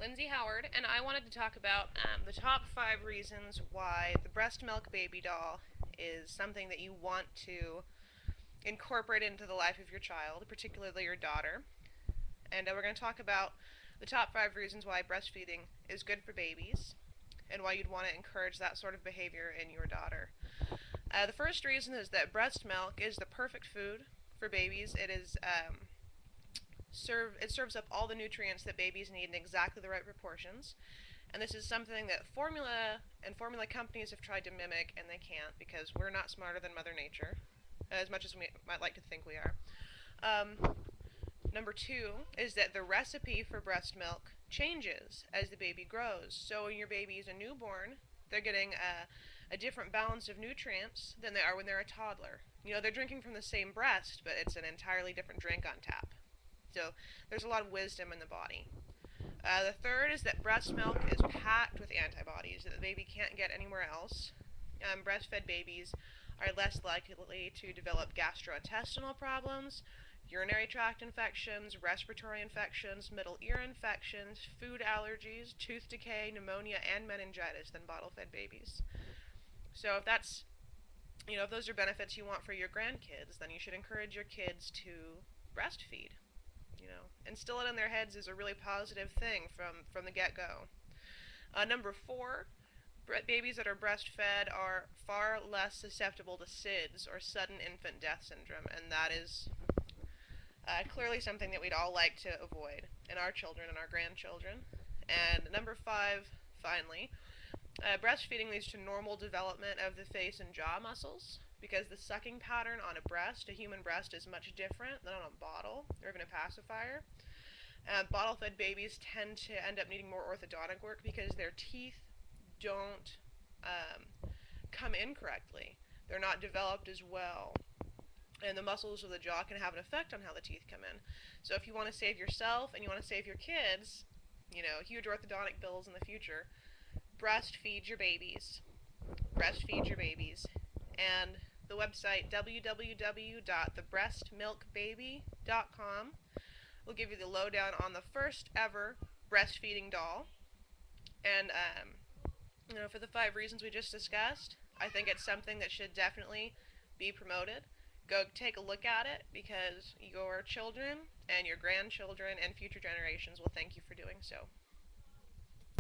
Lindsay Howard, and I wanted to talk about the top 5 reasons why the breast milk baby doll is something that you want to incorporate into the life of your child, particularly your daughter. And we're going to talk about the top 5 reasons why breastfeeding is good for babies and why you'd want to encourage that sort of behavior in your daughter. The first reason is that breast milk is the perfect food for babies. It serves up all the nutrients that babies need in exactly the right proportions. And this is something that formula companies have tried to mimic, and they can't because we're not smarter than Mother Nature, as much as we might like to think we are. Um, Number two is that the recipe for breast milk changes as the baby grows. So when your baby is a newborn, they're getting a different balance of nutrients than they are when they're a toddler. They're drinking from the same breast, but it's an entirely different drink on tap. So there's a lot of wisdom in the body. The third is that breast milk is packed with antibodies that the baby can't get anywhere else. Breastfed babies are less likely to develop gastrointestinal problems, urinary tract infections, respiratory infections, middle ear infections, food allergies, tooth decay, pneumonia, and meningitis than bottle-fed babies. So if those are benefits you want for your grandkids, then you should encourage your kids to breastfeed. Instill it in their heads is a really positive thing from the get-go. Number 4, babies that are breastfed are far less susceptible to SIDS, or sudden infant death syndrome, and that is clearly something that we'd all like to avoid in our children and our grandchildren. And number 5, finally, breastfeeding leads to normal development of the face and jaw muscles because the sucking pattern on a human breast, is much different than on a bottle or even a pacifier. Bottle-fed babies tend to end up needing more orthodontic work because their teeth don't come in correctly. They're not developed as well. And the muscles of the jaw can have an effect on how the teeth come in. So if you want to save yourself and you want to save your kids, huge orthodontic bills in the future, breastfeed your babies. Breastfeed your babies. And the website www.thebreastmilkbaby.com will give you the lowdown on the first ever breastfeeding doll. And for the 5 reasons we just discussed, I think it's something that should definitely be promoted. Go take a look at it because your children and your grandchildren and future generations will thank you for doing so.